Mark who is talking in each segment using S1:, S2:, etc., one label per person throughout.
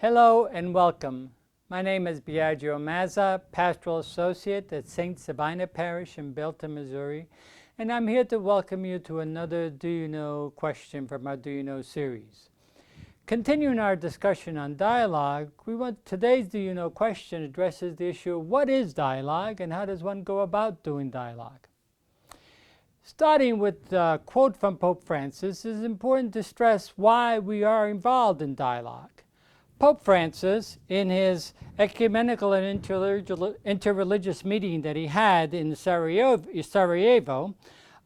S1: Hello and welcome. My name is Biagio Mazza, Pastoral Associate at St. Sabina Parish in Belton, Missouri, and I'm here to welcome you to another Do You Know question from our Do You Know series. Continuing our discussion on dialogue, today's Do You Know question addresses the issue of what is dialogue and how does one go about doing dialogue. Starting with a quote from Pope Francis, it is important to stress why we are involved in dialogue. Pope Francis, in his ecumenical and interreligious meeting that he had in Sarajevo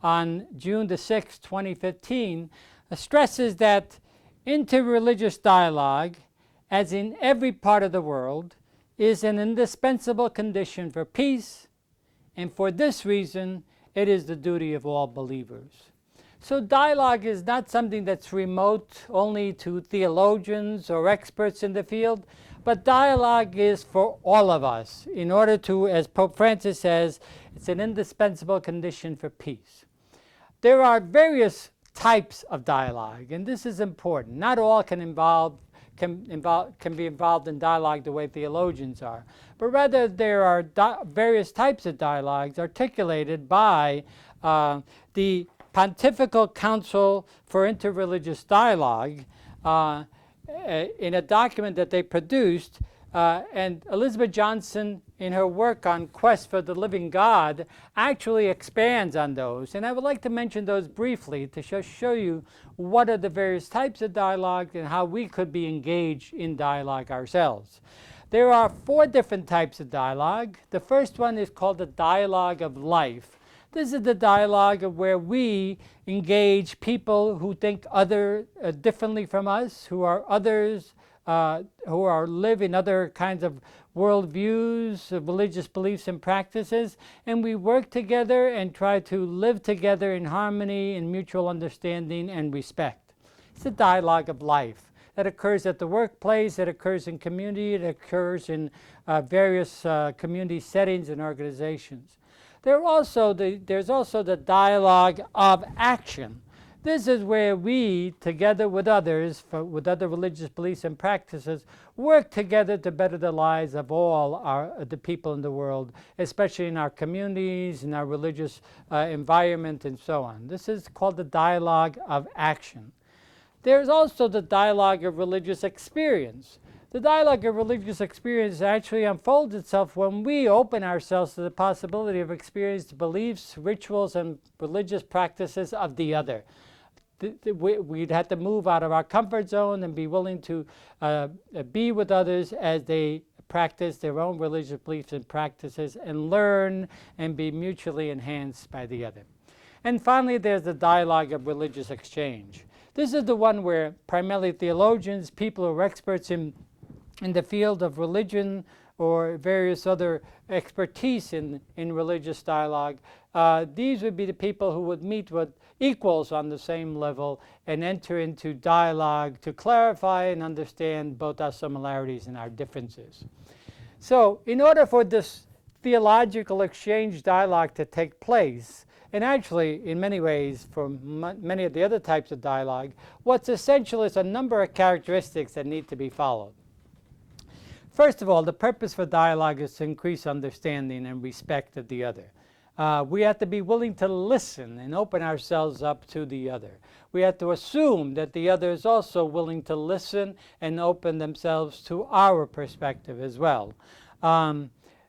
S1: on June the 6th, 2015, stresses that interreligious dialogue, as in every part of the world, is an indispensable condition for peace, and for this reason, it is the duty of all believers. So dialogue is not something that's remote only to theologians or experts in the field, but dialogue is for all of us in order to, as Pope Francis says, it's an indispensable condition for peace. There are various types of dialogue, and this is important. Not all can be involved in dialogue the way theologians are, but rather there are various types of dialogues articulated by the Pontifical Council for Interreligious Dialogue in a document that they produced, and Elizabeth Johnson, in her work on Quest for the Living God, actually expands on those. And I would like to mention those briefly to show you what are the various types of dialogue and how we could be engaged in dialogue ourselves. There are 4 different types of dialogue. The first one is called the dialogue of life. This is the dialogue of where we engage people who think differently from us, who are others, live in other kinds of worldviews, religious beliefs and practices, and we work together and try to live together in harmony and mutual understanding and respect. It's a dialogue of life that occurs at the workplace, that occurs in community, that occurs in various community settings and organizations. There's also the dialogue of action. This is where we, together with others, with other religious beliefs and practices, work together to better the lives of all the people in the world, especially in our communities, in our religious environment, and so on. This is called the dialogue of action. There's also the dialogue of religious experience. The dialogue of religious experience actually unfolds itself when we open ourselves to the possibility of experienced beliefs, rituals, and religious practices of the other. We'd have to move out of our comfort zone and be willing to be with others as they practice their own religious beliefs and practices and learn and be mutually enhanced by the other. And finally, there's the dialogue of religious exchange. This is the one where primarily theologians, people who are experts in the field of religion or various other expertise in religious dialogue, these would be the people who would meet with equals on the same level and enter into dialogue to clarify and understand both our similarities and our differences. So in order for this theological exchange dialogue to take place, and actually in many ways for many of the other types of dialogue, what's essential is a number of characteristics that need to be followed. First of all, the purpose for dialogue is to increase understanding and respect of the other. We have to be willing to listen and open ourselves up to the other. We have to assume that the other is also willing to listen and open themselves to our perspective as well.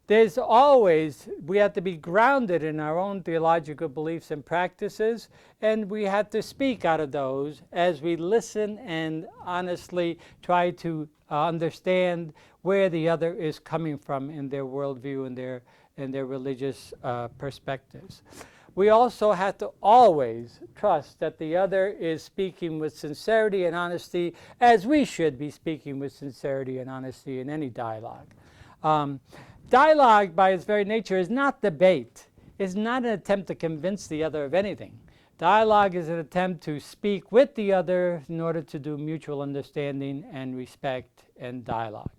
S1: We have to be grounded in our own theological beliefs and practices, and we have to speak out of those as we listen and honestly try to understand where the other is coming from in their worldview and their religious perspectives. We also have to always trust that the other is speaking with sincerity and honesty, as we should be speaking with sincerity and honesty in any dialogue. Dialogue, by its very nature, is not debate. It's not an attempt to convince the other of anything. Dialogue is an attempt to speak with the other in order to do mutual understanding and respect and dialogue.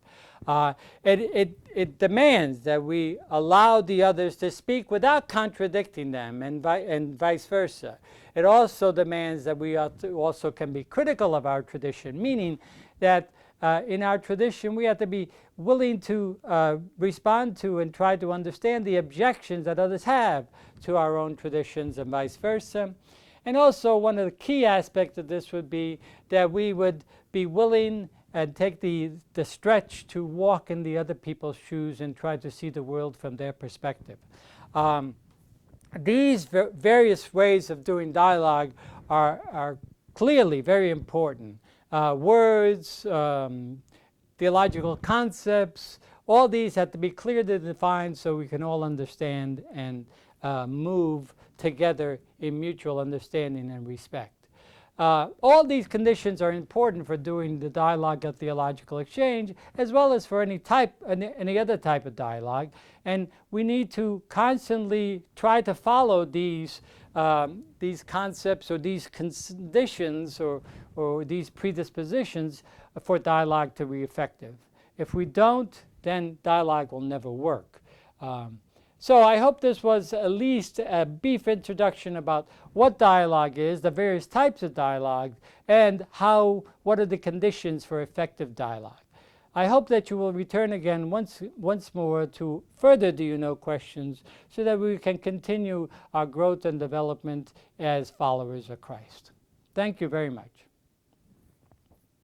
S1: It demands that we allow the others to speak without contradicting them and vice versa. It also demands that we also can be critical of our tradition, meaning that in our tradition, we have to be willing to respond to and try to understand the objections that others have to our own traditions and vice versa. And also, one of the key aspects of this would be that we would be willing and take the stretch to walk in the other people's shoes and try to see the world from their perspective. These various ways of doing dialogue are clearly very important. Words, theological concepts, all these have to be clearly defined so we can all understand and move together in mutual understanding and respect. All these conditions are important for doing the dialogue of theological exchange, as well as for any other type of dialogue. And we need to constantly try to follow these concepts or these conditions or these predispositions for dialogue to be effective. If we don't, then dialogue will never work. So I hope this was at least a brief introduction about what dialogue is, the various types of dialogue, and what are the conditions for effective dialogue. I hope that you will return again once more to further Do You Know questions so that we can continue our growth and development as followers of Christ. Thank you very much.